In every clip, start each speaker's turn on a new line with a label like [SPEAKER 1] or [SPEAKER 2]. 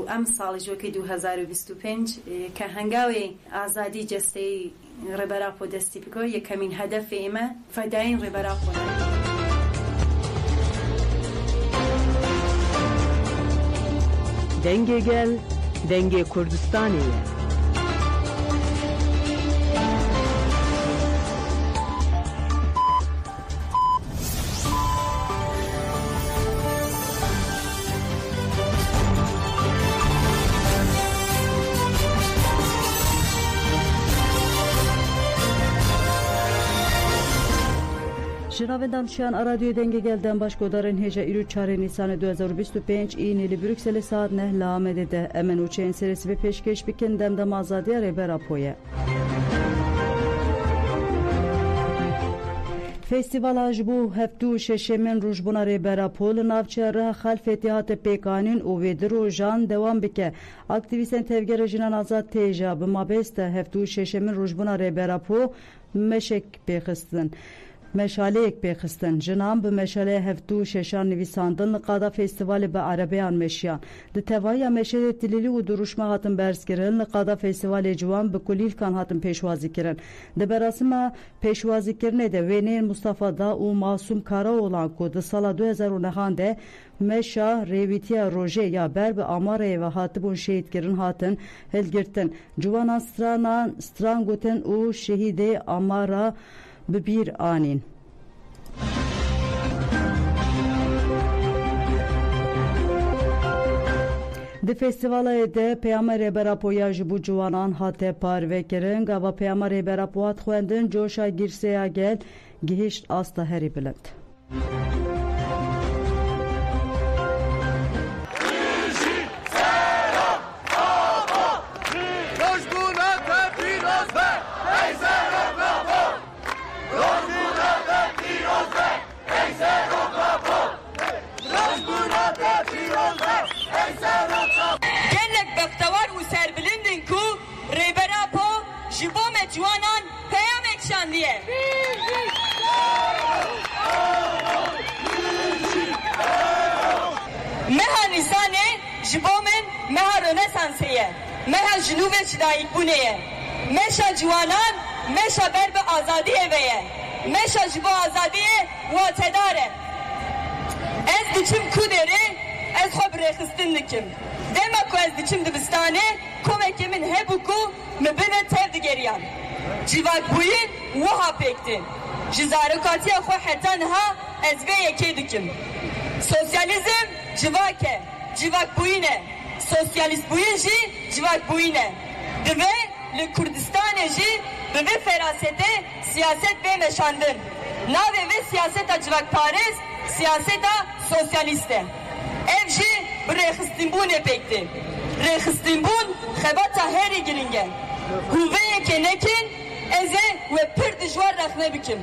[SPEAKER 1] ام سال جوکی 2025 که هنگاوی آزادی جستی ربراپو دستی بکو یکمین هدف ایمه فداین ربراپو
[SPEAKER 2] Denge gel, denge Kurdistaniye. Jinavendan رادیو دنگ گلدن باش گدارن هجا ایرو 4 نیسان 2025 این لی بروکسل ساعت نه لامده ده امن اوچین سرسی به پیشکش بکن دم آزادی ریبر اپویه فستیوال اجبو هفتو ششمن روزبونا ریبر اپول نافچه ره خلف اتحاد پیکانین او ویدرو جان دوام بکه اکتیویستن تفگر جنان آزاد تیجا به مابست هفتو ششمن روزبونا ریبر اپو مشک پیخستن مشاله یک پیخستن جنام به مشاله هفتو ششان نویساندن لقادا فستیوال به عربیان مشیان ده توایی مشاله تلیلی و دروشما هاتن برس کرن لقادا فستیوال جوان به کلیل کان هاتن پیشوازی کرن ده براسم پیشوازی کرنه ده وینین مصطفی دا و معصوم کارا olan کو ده سال 2009 ده مشا ریویتیا روژه یا بر به آماره و هاتبون شهید کرن هاتن هلگرتن جوانان سترانگوتن و شهید آمارا ببیر آنین د فستیوال ده پیام ریبراپویا جبو جوانان هاته پارو کرن گاوا پیام ریبراپوات خوندن جوشا گیرسیا گل گهشت آستا هری بلند
[SPEAKER 3] gelek bektevar u serbilindin ku reberapo jibome juanan peyam ekşan diye. Meha nisane jibomen meha rönesanseye meha jinuve çidayik buneye meşa juanan meşa berbe azadi eveye meşa jibo azadiye vatedare ez diçim kuderi ez xo birexistin dikim dema ku ez diçim dibistane komekemin hebuku mebine tev digeriyan civak buyin waha pektin jizarukatiya xo hetan ha ez ve yeke dikim sosyalizm civake civak buyine sosyalist buyin ji civak buyine dive li Kurdistane ji dive ferasete siyaset ve meşandın nave ve siyaseta civak Paris siyaseta sosyaliste ev ji birexistinbûn pektin rexistinbûn xebata herî giring e hûveyekê nekin ez ê we pir dijwar rexne bikim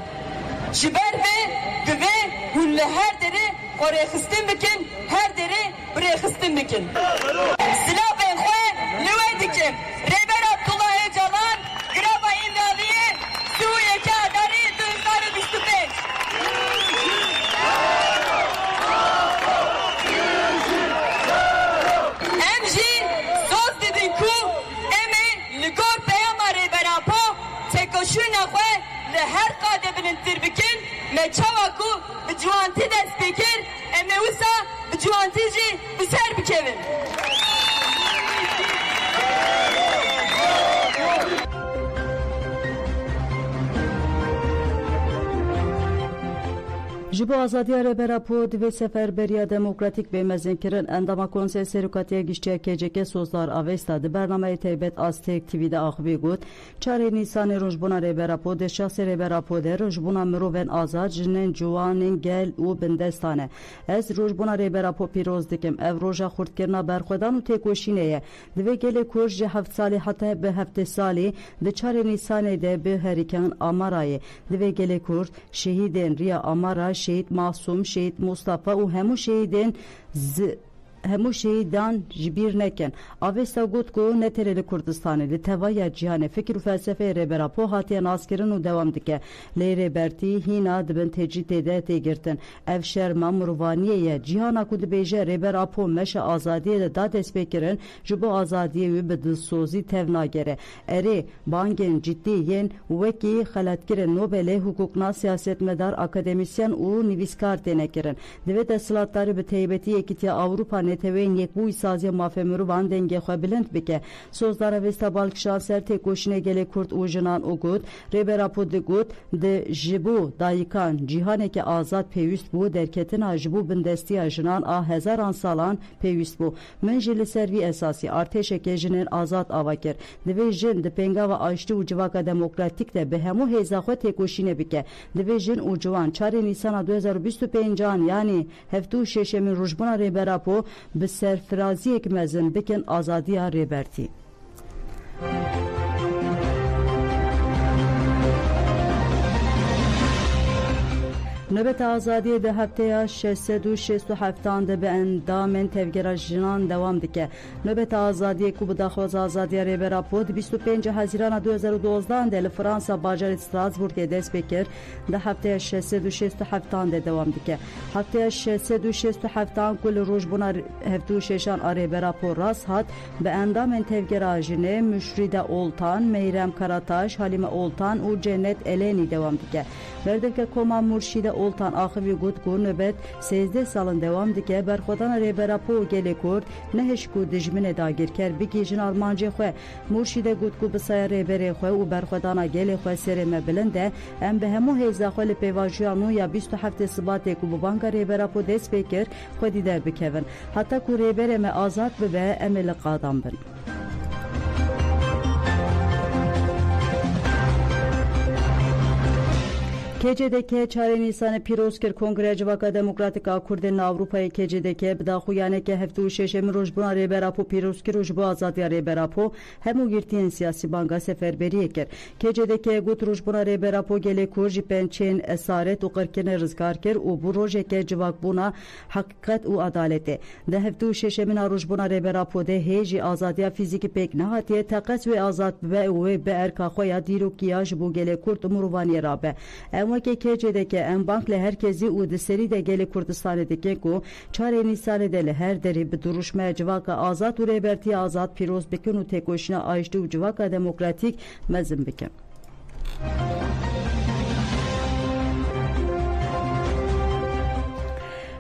[SPEAKER 3] ji ber vê divê hûn li her derê xwe rêxistin bikin her derê birêxistin bikin silavên xwe li wê dikim rêber Abdullah Öcalan grava îmdaliyê Sûriyeke adarî 2025 koşuna xwe li her qade bilintir bikin me çawa ku bi ciwantî dest pêkir em ê wisa bi ciwantî jî bi ser bikevin.
[SPEAKER 2] جبو آزادی ریبراپو دوی سفربریya demokratik bemezin kirin endama konsey serukatiye gişçiye keceke sozlar avesta di bernameyê teybet az tek TV'de axivî got 4 Nîsanê rojbûna reberapo de şahsê reberapo de rojbûna mirovên azad jinên ciwanên gel û bindestan e ez rojbûna reberapo pîroz dikim ev roja xurtkirina berxwedan û têkoşînê ye divê gelê Kurd ji 7 salî heta bi 7 salî di 4 Nîsanê de bi herîkan Amarayê divê gelê Kurd şehîdên riya Amara şehit Masum, şehit Mustafa u hemû şehîdên همو شهیدان جبیر نکن آوستا گوت کو نترل کردستان لی توای جهان فکر و فلسفه ربرا پو هاتی ناسکرن و دوام دکه لی ربرتی هینا دبن تجید ده تگرتن اف شرما مروانیه جهان کود بیجه ربرا پو مش آزادی داد اسپیکرن جبو آزادی و بدسوزی توناگره اری بانگن جدی ین وکی خلاتکر نوبل حقوقنا سیاستمدار اکادمیسyen و نویسکار تنکرن دوید اصلاحاتları به تیبتی یکیتی Avrupa neteveyn yek bu isazya mafemuru van denge xwe bilind bike sozdara vesta balkşan ser tek koşine gele kurt ujinan ogut reberapo de gut de jibu dayikan cihaneke azat peyüst bu derketin jibu bindesti jinan a hezaran salan peyüst bu menjili servi esası arteşeke jinin azat avaker deve jin de pengava açtı ucivaka demokratik de be hemu hezaxwe tek koşine bike deve jin ucivan 4 Nisan 2025 yani heftu şeşemin rujbuna reberapo به سرفرازی یک مزن بکن آزادی ریبرتی نوبت آزادی ده هفته 667 ده به اندام تفگیر جنان دوام دکه نوبت آزادی کو بداخواز آزادی ریبرا پود 25 هزیران 2012 ده فرانسا باجر استراسبورگ دست بکر ده هفته 667 ده دوام دکه هفته 667 کل روز بنا هفتو ششان ریبرا پور راس هات به اندام تفگیر جنه مشرید اولتان میرم کراتاش حلیم اولتان و جنت الینی دوام دکه بردم که کما مرشید Oltan axıvi gut ku nöbet 13 salın devam dike berxodan reberapo gele kurd nehiş ku dijmine dagirker bikijin Almanca xwe murşide gut ku bisaya rebere xwe u berxodana gele xwe sereme bilinde em be hemu heza xwe li pevajiyanu ya 27 Sıbat ku bu banka reberapo despeker xwe dide bikevin hatta ku rebereme azat be emeli qadam bin KCDK 4 Nisan پیروزکر کنگره جواکا دموکراتیکا کردن اروپای KCDK بدا خویانه که هفتو ششم روزبونا ریبراپو پیروزکر روزبو آزادی ریبراپو همو گیرتین سیاسی بانگا سفربری کر KCDK گوت روزبونا ریبراپو گلی کورجی پنچین اسارت و قرکن رزگار کر و بو روژه که جواک بونا حقیقت و عدالته ده هفتو ششم روزبونا ریبراپو ده هیجی آزادی فیزیکی پیک نهاتیه تقص و آزاد و به ارکا خویا دیرو کیاج بو گلی کرد مروانی رابه که KCDK ام بانک له herkesi u de seri de gele Kurdistan'daki ko 4 Nisan'da le her deri bir duruşma civaka azat u reberti azat piroz bekun u tekoşina ajdu u civaka demokratik mezin bekin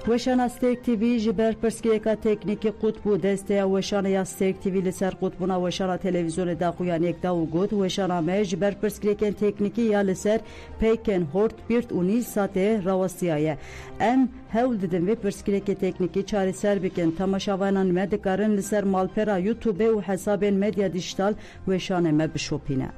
[SPEAKER 2] وشان ستيك تي في جبر برسكيكا تكنيكي قطبو دسته وشان يا ستيك تي في لسر قطبنا وشان تلفزيون دا قويان يك دا وغوت وشان ما جبر برسكيكا تكنيكي يا لسر بيكن هورت بيرت اونيل ساته راوستيايه ام هول ددن و برسكيكا تكنيكي چاري سر بكن تماشاوانان مدكارن لسر مالپرا يوتيوب و حسابن ميديا ديجيتال وشان ما بشوبينه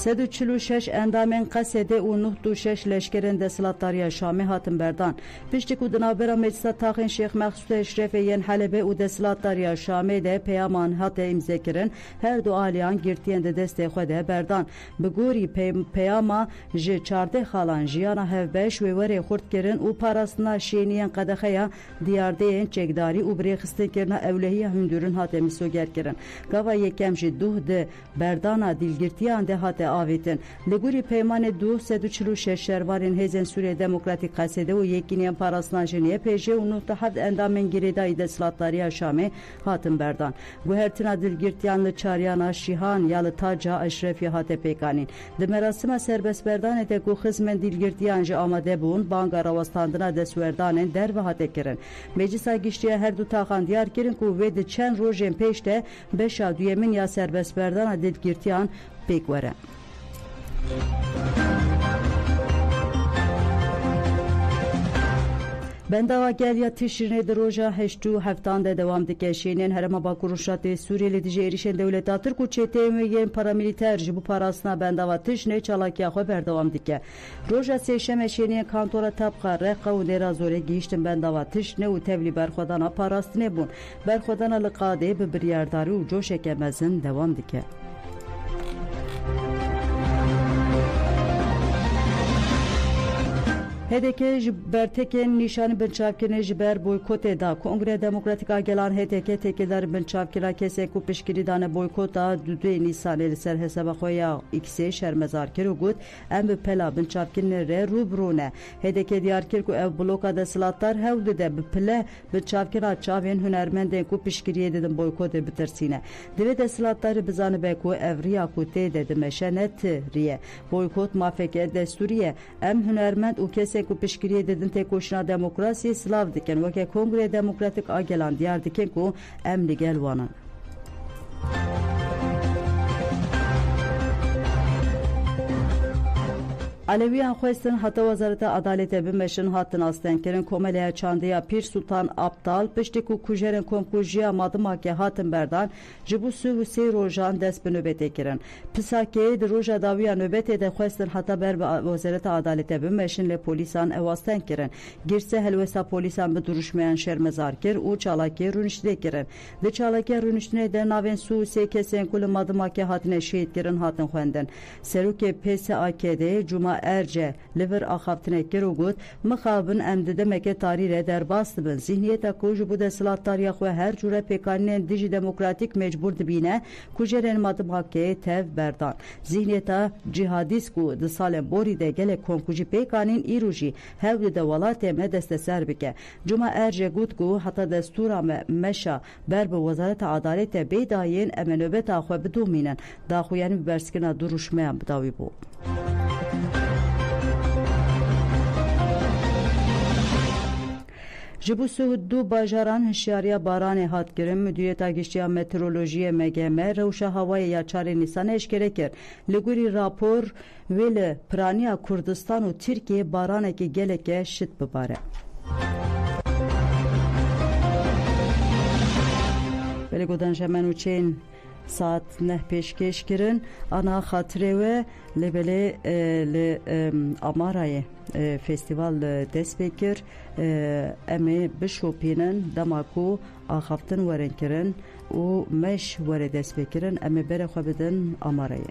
[SPEAKER 2] سد و 46 اندامن قصده و 96 لشکرین دسلاتاری شامی هاتن بردان پشتی کو دنابرا مجلس تاخین شیخ مقصود اشرف ین حلبه و دسلاتاری شامی ده پیامان هات امضا کرن هر دو آلیان گرتین ده دست خود بردان بگوری پیاما ج 14 خالان جیانا هفبش و وری خورد کرن و پاراستنا شینین قدخیا دیارده چکداری و بریخستن کرن اولهی هندورن هات مسوگر کرن گاوا یکم ج دو ده بردانا دیلگرتیان ده هات آویتن لگوری پیمان 246 شهروارین هزن سوریه دموکراتیک قصده و یکینین پاراسناجنیه پیجه و 97 اندامن گریدای دسلاتاری شامی هاتن بردان گوهرتنا دلگرتیان لچاریانا شیهان یا لتاجا اشرفی هات پیکانین ده مراسم سربست بردان ده گو خزمن دلگرتیان جه آماده بون بانگا راوستاندنا دسوردانین در و هات کرن مجلسا گشتیه هر دو تاخان دیار کرن که وید چند روژن پیشته بشا دویمین یا سربست بردان دلگرتیان پیک وره بندوا گلیا تشرینه دروژا هشتو هفتان ده دوام دکه شینین هرما باکروشات سوریه دیجی ایریشن دولت ترک و چته میگن پارامilitar جبو پاراسنا بندوا تشنه چالاکیا خو بردوام دکه روژا سیشم شینین کانتورا طبقه رقه و درازوره گیشتن بندوا تشنه و تبلی برخودانا پاراستنه بون برخودانا لقاده به بریارداری و جوشک مزن دوام دکه هدکه برتکن نشان بنچافکن جبر بویکوت دا کنگره دموکراتیک آگلان هدکه تکیدار بنچافکن کسی کو پشکری دان بویکوتا دو نیسان سر حساب خویا ایکسی شرمزار کرو گود ام پلا بنچافکن ر روبرونه هدکه دیار کر کو اف بلوکا د سلاتار هود ده بپله بنچافکن چاوین هنرمند کو پشکری ددن بویکوت بترسینه دوی د سلاتار بزانه به کو اوریا کو ته د مشنت ریه بویکوت مافکه دستوریه ام هنرمند او کسی کو پشکری ددن ته کوشنا دموکراسی سلاو دکن وکه کنگره دموکراتیک آگلان دیار دکن کو ام لگل وانن علویان خواستن حتی وزارت عدالت بمشن هاتن آستن کرن کوملیه چاندیا پیر سلطان ابطال پشتی کو کجرن کمکوژیا مادما که هاتن بردان جبو سو سی روزان دست به نوبت کرن پساکه در روزا داویا نوبت ده خواستن حتی بر وزارت عدالت بمشن ل پلیسان اواستن کرن گرسه هلوسا پلیسان به درشمیان شرمزار کر او چالاکی رونشته کرن ده چالاکی رونشته ده ناوین سو سی کسین کل مادما که هاتن شهید کرن هاتن خوندن سروک پس آکده جمعه ارجه لیور آخافتنه کرو گود مخابن امدده مکه تاریره در باست بن ذهنیت کوج بوده سلات تاریخ و هر جوره پیکانین دیجی دموکراتیک مجبور دبینه کوجرین مادم که تف بردان ذهنیت جهادیست کو د سال بوری ده گله کنکوجی پیکانین ایروجی هاو ده ولات مدست سر بکه جمعه ارجه گود کو حتی دستورا مشا بر به وزارت عدالت بیداین امنوبت آخو بدومینن داخویانی برسکنا دروشمه بداوی بو جبو سود دو باجاران هشیاریا باران هات گرم مدیریت آگشتیا مترولوژی مگمه روشا هوای یا 4 نیسان اشکره کرد لگوری راپور ویل پرانیا کردستان و ترکیه بارانه که گلکه شد بباره بله گودن جمعن و چین ساعت نه پیشکش کرن آنا خاطره و لبله آمارای فستیوال دست بکر امی بشوپینن دماکو آخافتن ورن کرن و مش ور دست بکرن امی بره خواه بدن آمارای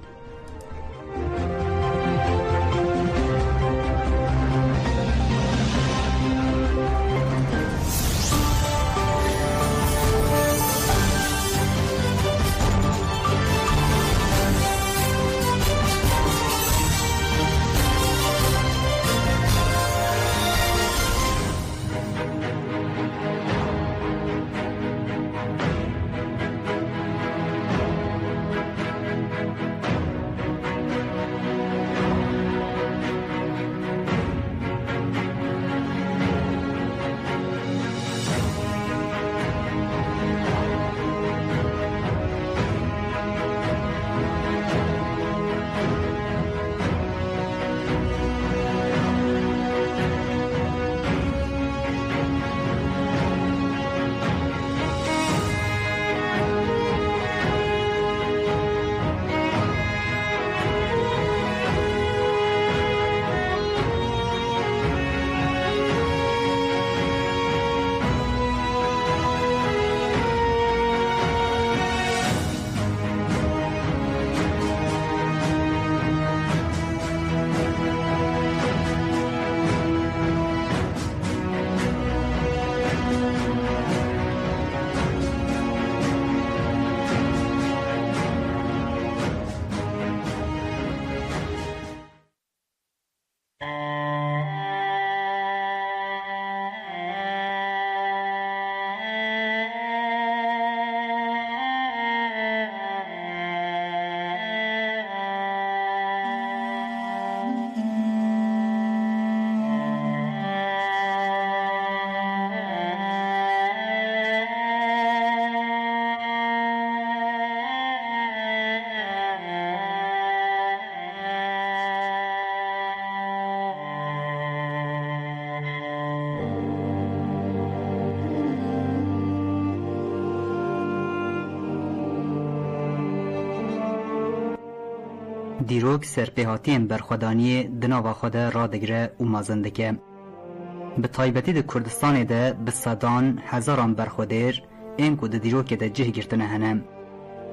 [SPEAKER 4] دیروک سرپیهاتین برخودانی دناوا خود را دگره و مازندگه. به طایبتی ده کردستان ده به صدان هزاران برخودیر این که ده دیروک ده جه گرتنه هنم.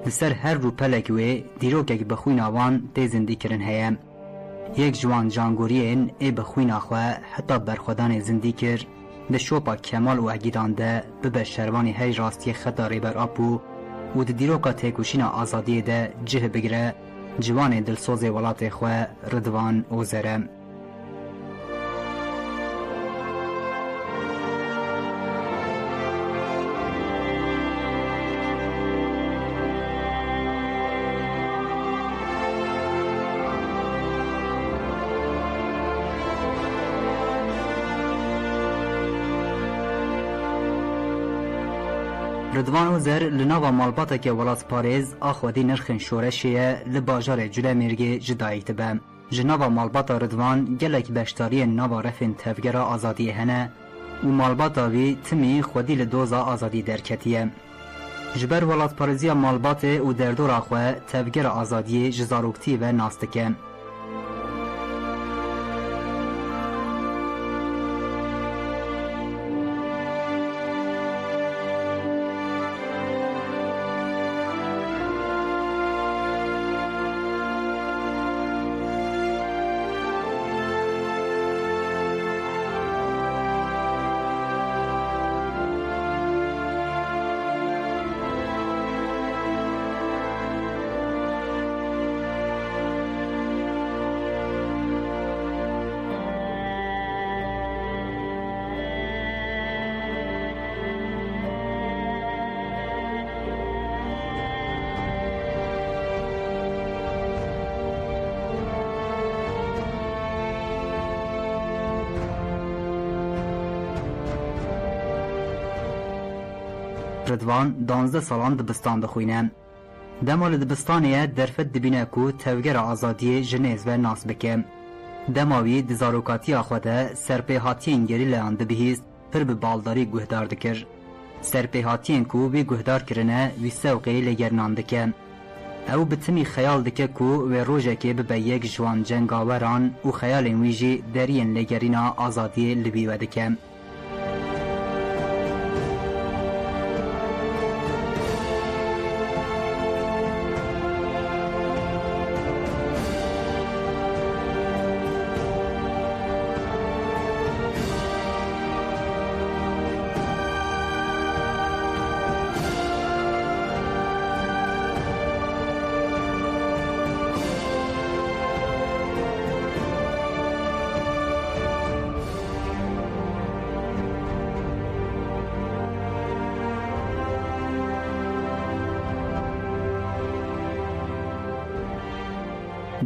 [SPEAKER 4] ده سر هر رو پلکوی دیروک اگه بخوی ناوان ده زندی کرن هیم. یک جوان جانگورین ای بخوین آخواه حتی برخودان زندی کر ده شوپا کمال و اگیدان ده ببه شروانی هی راستی خطا ریبر آپو و ده دیروکا تیکوشین آزادی ده جه بگره جوان دلسوز ولات خواه رضوان اوزره. رضوان اوزر لناوا مالباتا که ولات پاریز آخوادی نرخن شورشیه لباجار جله مرگی جدایت به. جناوا مالباتا رضوان گلک بشتاری ناوا رفن تفگر آزادی هنه و مالباتا وی تمی خودی لدوزا آزادی درکتیه. جبر ولات پاریزیا مالبات و دردور آخوه تفگر آزادی جزاروکتی و ناستکه. رضوان 12 سالان دبستان دخوینه. دمال دبستانیه درفت دبینه کو تفگر آزادی جنیز و ناس بکه. دماوی دزاروکاتی آخوده سرپیهاتین گری لیان دبیهیست پر به بالداری گوهدار دکر. سرپیهاتین کو وی گوهدار کرنه وی سوقی لگرنان دکه. او بتمی خیال دکه کو و روژه که به یک جوان جنگاوران و خیال ویجی درین لگرینا آزادی لبیوه دکه.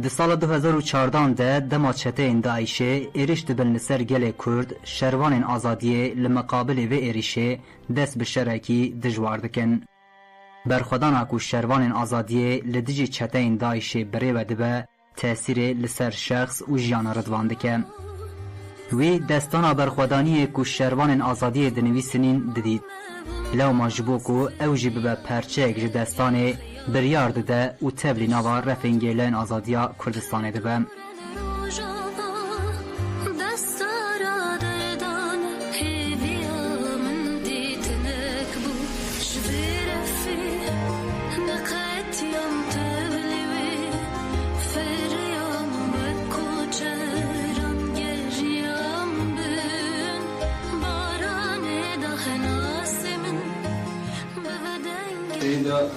[SPEAKER 4] د سال 2014 ده دما چته داعشه ایرش دبن سر گل کرد شروان آزادی لمقابل و ایرشه دست به شرکی دجوار دکن. برخودان اکو شروان آزادی لدجی چته داعشه بری و دبه تأثیر لسر شخص و جیان رضوان دکن. وی دستان برخودانی اکو شروان آزادی دنویسنین ددید. لو ماجبو کو اوجی به پرچه اگج دستان بریارد ده و تبلی نوا رفنگیلن آزادیا کردستان ده بم.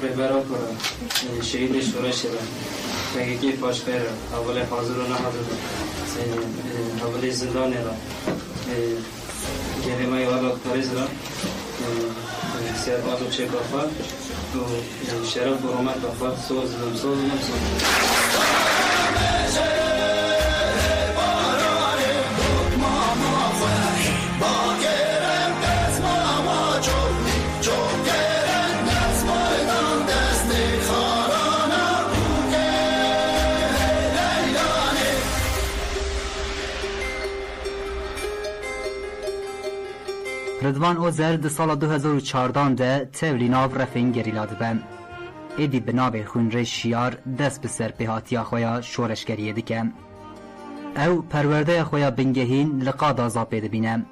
[SPEAKER 5] رهبران کنم شهید شورش شدن تحقیقی پاشخیر اول حاضر و نحاضر اول زندان را گریمه والا پاریز را سیاد آزو چه کافا و شرف برومت کافا سوزدم
[SPEAKER 4] رضوان اوزر د سال 2014 ده تبلی ناو رفین گریلاد بم. ایدی بنابه خونره شیار دست به سرپیهاتی خویا شورشگریه دکم. او پرورده خویا بنگهین لقادا زاپیده بینم.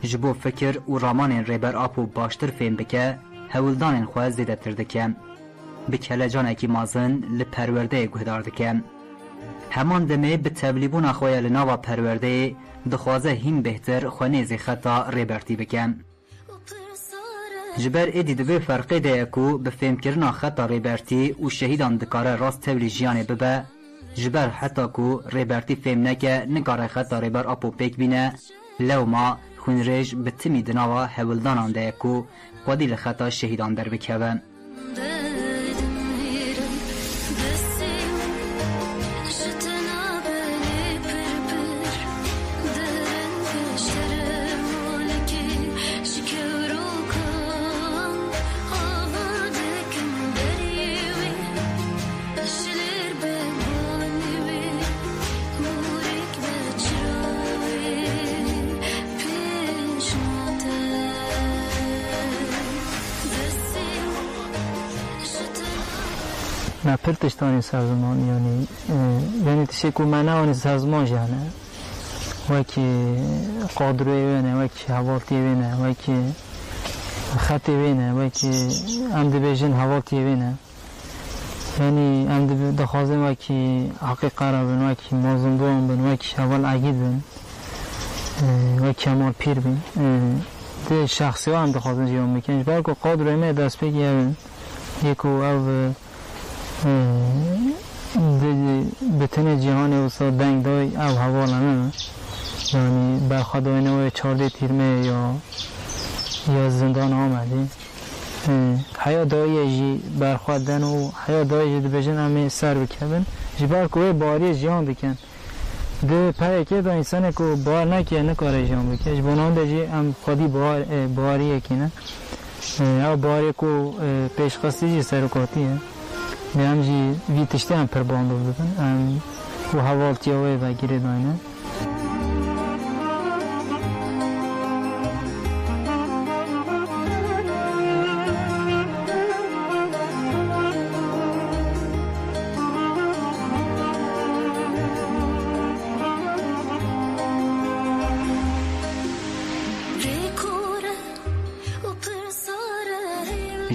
[SPEAKER 4] جبو فکر و رامان ریبر آپو باشتر فهم بکه هولدان خواه زیده تر دکم. بکله جان اکی مازن لپرورده گهدار دکم. همان دمه به تبلیبون خواه لناوا پرورده دخوازه هین بهتر خوانیزی خطا ریبرتی بکن. جبر ایدی دبی فرقی ده اکو به فهم کرنا خطا ریبرتی و شهیدان دکاره راست تبلی جیانه ببه جبر حتی کو ریبرتی فهم نکه نکاره خطا ریبر اپو پیک بینه لو ما خون ریج به تمی دناوا حولدانان ده اکو قدی لخطا شهیدان در بکوه.
[SPEAKER 6] نه پرتشتانی سازمان یعنی تشکو منعانی سازمان جانه وکی قادروی وینه وکی حوالتی وینه وکی خطی وینه وکی امده بیجن حوالتی وینه یعنی امده دخوازم وکی حقیقه را بین وکی موزن بون بین وکی حوال عگید بین وکی همال پیر بین ده شخصی ها هم دخوازم جیان بکنش بلکه قادروی می دست بگی یکو او بتنه جهان اوسا دنگ دای او حوالا نه یعنی برخوادای نوی 14 تیرمه یا زندان آمدی حیا دایی جی برخوادن و حیا دایی جی بجن همه سر بکبن جی برکوی باری جهان بکن ده پایکه دا انسانه که بار نکیه نکاره جهان بکن جبانان ده جی هم خودی باریه که نه او باری که پیشخستی جی سرکاتیه هم جی وی تشتی هم پر باندو بودن هم و حوالتی هایی و گیره داینه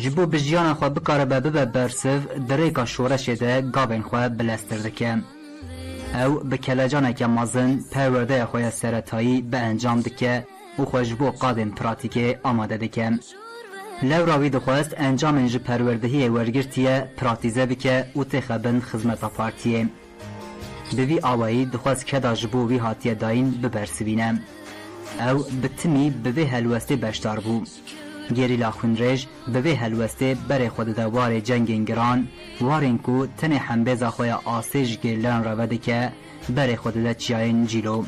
[SPEAKER 4] جبو بجیان خواه بکاره به برسف دریکا شورشه ده گاوین خواه بلستر دکه او بکلجانه که مازن پرورده خواه سرطایی به انجام دکه و خواه جبو قادم پراتیکه آماده دکه لو راوی دخواست انجام انج پروردهی ورگرتیه پراتیزه بکه و تخبن خزمتا پارتیه بوی آوایی دخواست که دا جبو وی هاتیه داین ببرسوینه او بتمی بوی هلوسته بشتار بو گریلا خونریج به وی هلوسته بر خود دوار جنگ گران وارن کو تن حنبز خویا آسیج گلان روده که بر خود ده چیاین جیلو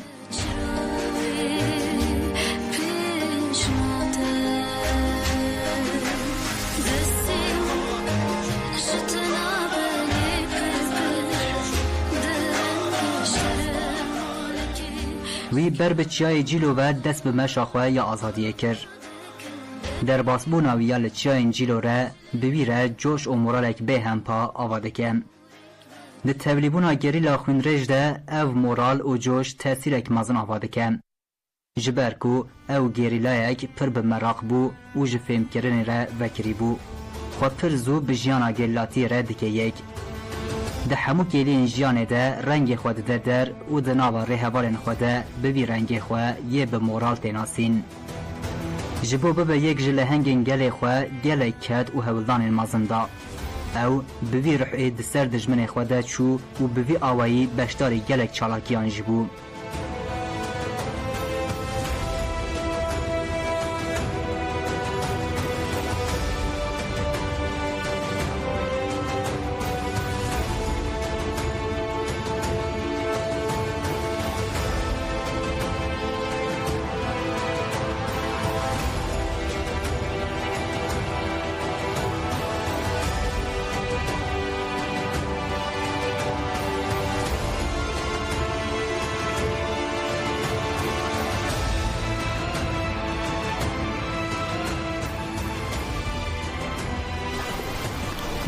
[SPEAKER 4] وی بر به چیای جیلو و دست به مشاخوه یا آزادیه کر در باسبونا ویال چیاین جیلو را بویره جوش و مورالک به همپا آواده کم ده تولیبونا گریلا خونریج ده او مورال و جوش تاثیرک مازن آواده کم جبرکو او گریلایک پر به مراق بو و جفهم کرن را وکری بو خود پر زو بجیانا گریلاتی را دکه یک ده همو گلین جیانه ده رنگ خود ده در و ده ناوا رهوالن خود ده بوی رنگ خود یه به مورال تناسین جبو ببا یک جله هنگین گله خواه گله کد و هولدان مازندا او بوی رحعی دسر دجمن خواه ده چو و بوی آوایی بشتاری گله چالاکیان جبو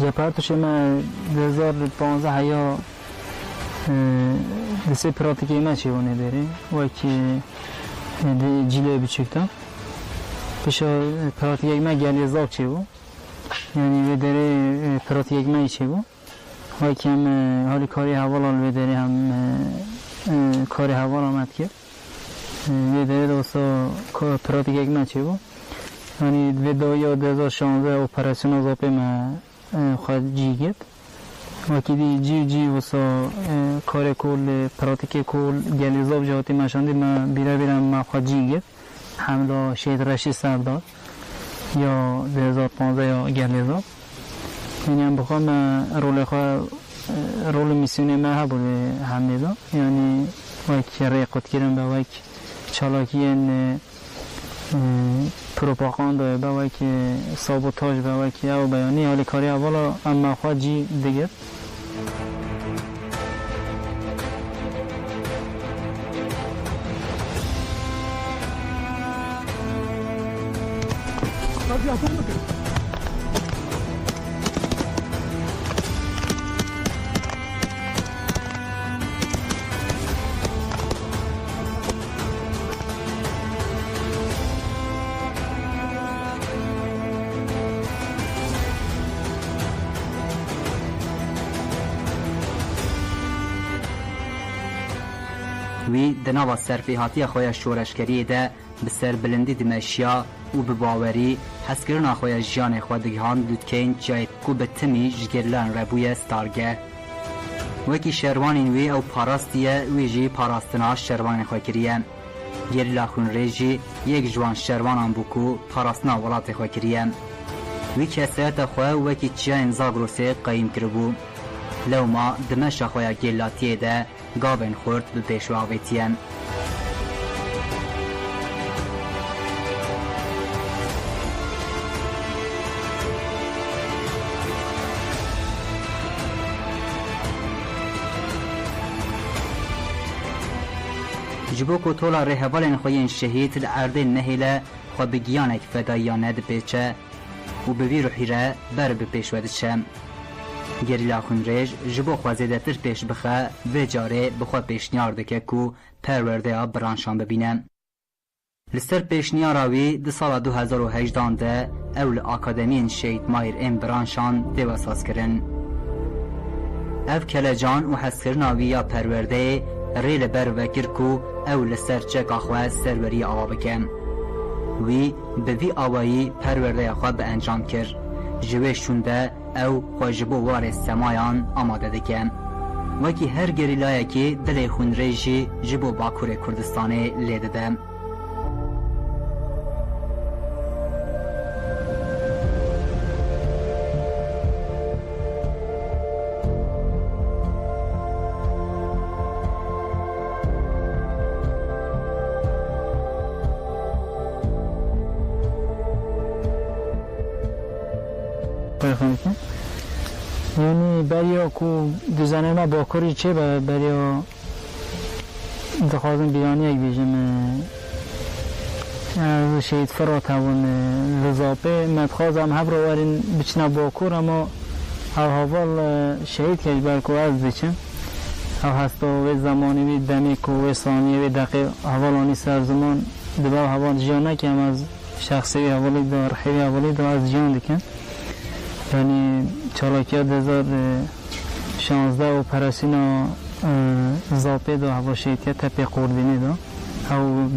[SPEAKER 6] جپارتش ما 2015 یا دسته پراتیکی ما چیونه داره و که جیله بچکتا پیشا پراتیکی ما گلی زاک چی بود یعنی داره پراتیکی ما چی بود وای کم حالی کاری حوالا الویداری هم کاری حوالا آمد کرد ویداری دوستا پراتی که اگنا چی بود یعنی ویدایی 2016 اپراسیون آزاپی ما خواهد جی گید وکی جی وسا کار کل پراتیک کل گلیزاب جهاتی مشاندی ما بیرم ما خواهد جی گید حمله شهید رشید سردار یا 2015 یا گلیزاب یعنی هم بخوام رول میسیونی ما ها بوده همه دا یعنی وکی ریقت کردن به وکی چالاکی این پروپاگاندا به وکی سابوتاژ به وکی او بیانی حالی کاری اولا اما خواه جی دیگر
[SPEAKER 4] وی دناوا سرفیهاتی خوی شورشگری ده به سر بلندی دمشیا و به باوری حسکرنا خوی جان خودگان لودکین جای کو به تمی جگرلان ربوی ستارگه وکی شروانین وی او پاراستیه وی جی پاراستنا شروان خوی کریه گریلا خون ریجی یک جوان شروان بوکو پاراستنا ولات خوی کریه وی کسیت خوی وکی چین زاگروسی قیم کربو لو ما دمشق خوی گلاتیه ده گابن خورد به پیشواویتیم جبو کتولا رهوالن خوین شهید لعرده نهیله خو بگیانک فدایانه ده پیچه و بوی روحیره بر به پیشودشه گریلا خون ریج جبو خوازیده تر پیش بخه و جاره بخوا پیشنیار دکه کو پرورده ها برانشان ببینه. لسر پیشنیار آوی ده سال 2018 ده اول اکادمین شهید مایر ام برانشان دیواساز کرن. او کلجان و حسکرن آوی یا پرورده ریل بر وکر کو اول سر چک آخواه سروری آوا بکن. وی به وی آوایی پرورده خواه به انجام کرد. جوش شونده او خواجبو وار سمایان آماده دکن وکی هر گریلایه که دل خون ریجی جبو باکور کردستانه لیده ده
[SPEAKER 6] یعنی بریا کو دوزنه ما باکوری چه بریا دخوازم بیانی یک بیجم از شهید فرات هون لزاپه مدخوازم هب رو وارین بچنا باکور اما او حوال شهید که برکو از بچن او هستا و زمانی وی دمیک و ثانیه و دقیق حوالانی سرزمان دبا حوال جیانه که هم از شخصی حوالی دار خیلی حوالی دار از جیان دکن یعنی چالاکی 2016 اپراسیون زاپه دو هوا شهیدیه تپی قردینی دو او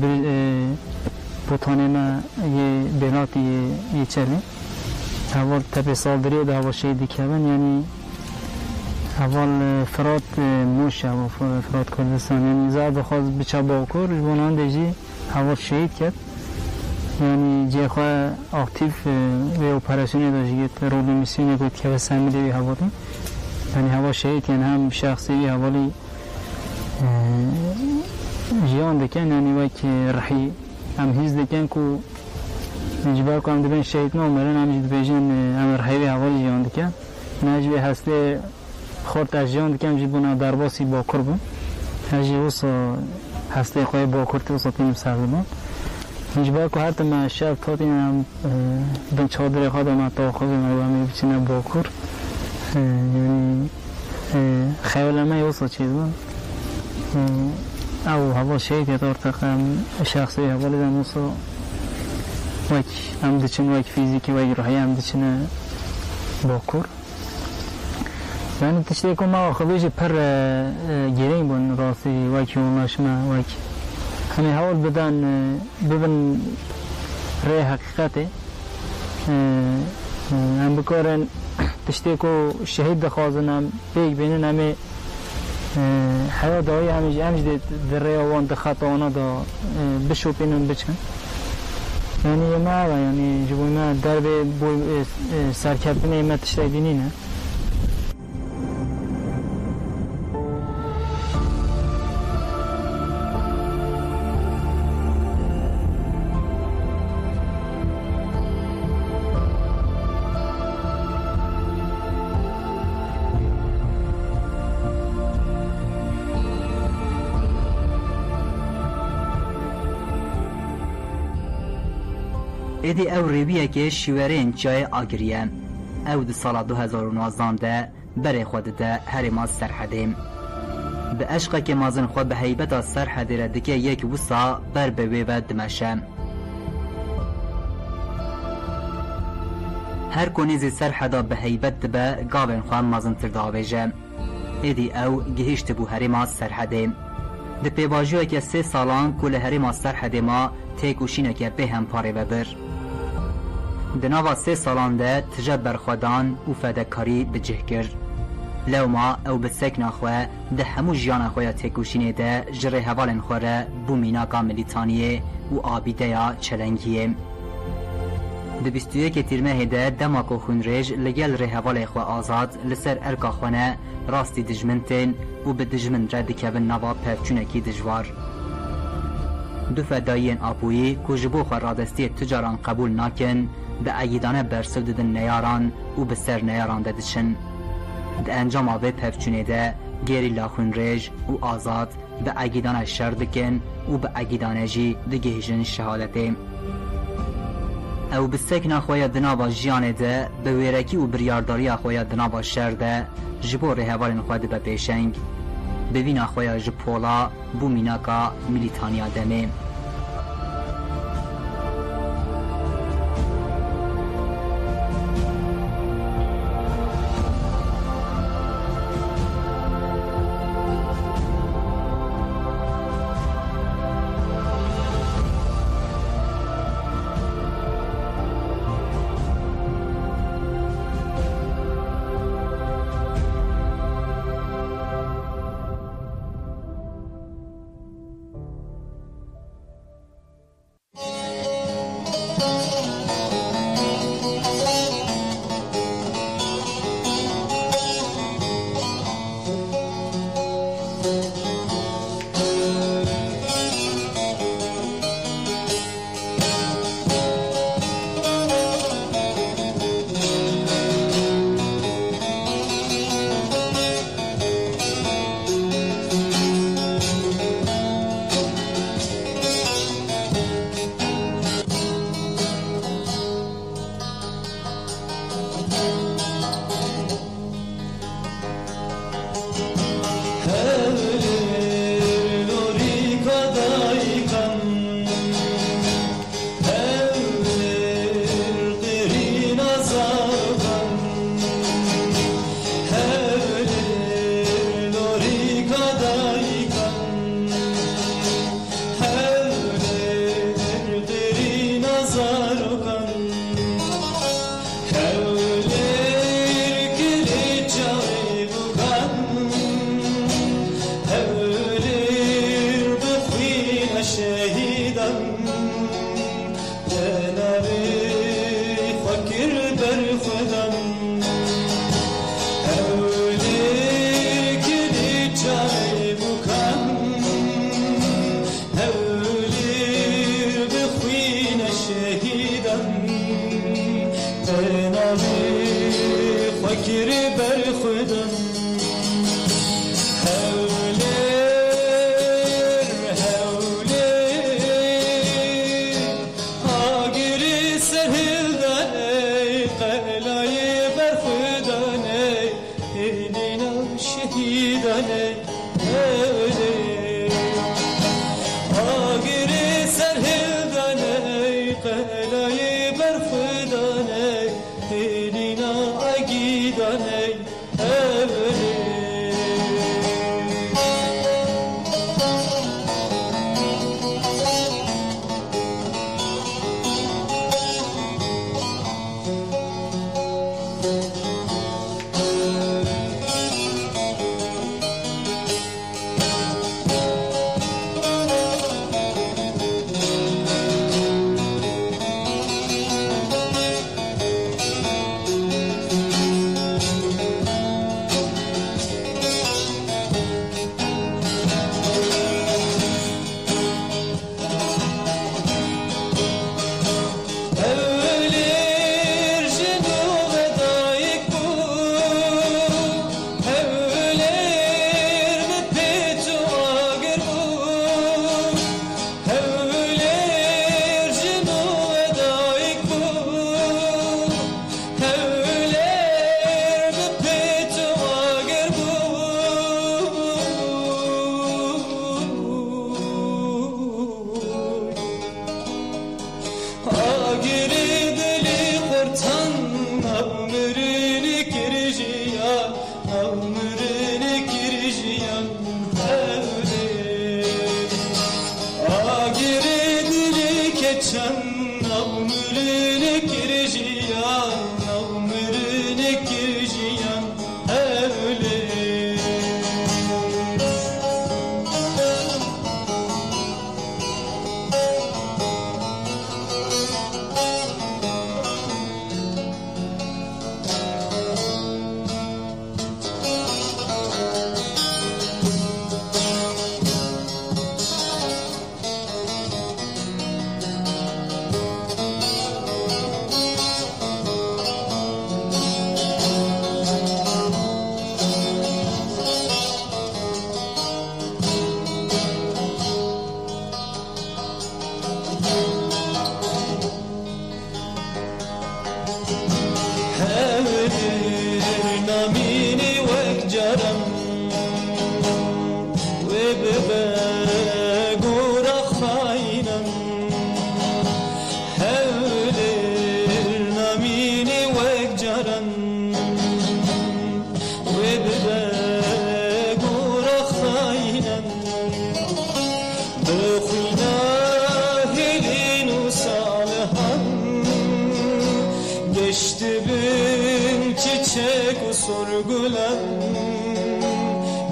[SPEAKER 6] بوتانه ما یه بیناتی یه چلی اول تپی سالدری دو هوا شهیدی کردن یعنی اول فرات موشه و فرات کردستان یعنی زاد خواست بچه باکر بونان دیجی هوا شهید کرد یعنی جه خواه اکتیف و اپراسیونی داشت رول میسیونی بود که بس همی دیوی هوا دیم یعنی هوا شهید یعنی هم شخصی حوالی جیان دکن یعنی وقت رحی هم هیز دکن که جبار که هم دبین شهید نامرن هم جد بیجن هم رحیوی حوالی جیان دکن نجوی هسته خورد از جیان دکن جد بنا درباسی باکر بون هجی وصا هسته خواه باکر تی وصا تیم سرد بون جبار که حتی ما شب تاتیم هم بین چادر خواه ما تاخوزی ما همی بچینه باکر یعنی خیال ما وصا چیز بون او هوا شهید یاد ارتقام شخصی حوالی دم وصا وک هم دچن وک فیزیکی وک روحی هم دچن باکر yani tişte ko ma xwedî ji per gerîng bûn rastî wekî onlaşma wekî hani hewl bidan bibin rê heqîqetê em bikarin tiştê ku şehîd dixwazin em pêk bînin em ê heya dawî em jî di rêya wan di xetana da bişopînin biçin yani me ava yani ji bo me dervê bû serkeftinê me tiştê bînîne.
[SPEAKER 4] ادی او ریویه که شیورین جای آگریه او دی سال 2019 ده بره خود ده هرما سرحدیم به عشقه که مازن خود به حیبت سرحدی را دکه یک وسا بر بوی و دمشه هر کنیزی سرحدا به حیبت به گاوین خواه مازن ترداویجه ادی او گهشت بو هرما سرحدیم ده پیواجوه که 3 سالان کل هرما سرحدی ما تیکوشینه که به هم پاره ببر دناوا 3 سالان ده تجد برخودان و فدکاری بجه کرد لو ما او بسک نخواه ده همو جیان خواه تکوشینه ده جره حوالن خوره بو میناکا ملیتانیه و آبیده یا چلنگیه ده 21 تیرمه ده دماکو خونریج لگل ره حوال خواه آزاد لسر ارکا خونه راستی دجمنتین و به دجمن ردکه به نوا پفچونکی دجوار دو فدایین آبویی که جبو خواه رادستی تجاران قبول ناکن ده ایدانه برسو ددن نیاران و بسر نیاران ددشن ده انجام آوه پفچونه ده گیری لاخون ریج و آزاد به ایدانه شر دکن و به ایدانه جی ده گهیجن شهادته او بسکن خواه دنابا جیانه ده به ویرکی و بریارداری خواه دنابا شر ده جبو رهوالن خواه ده به پیشنگ ببین خواه جپولا بو میناکا ملیتانیا دمه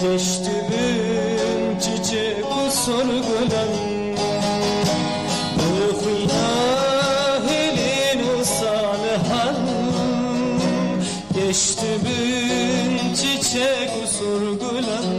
[SPEAKER 7] Geçti bin çiçek sorgulan Bıkhina helin salihan Geçti bin çiçek sorgulan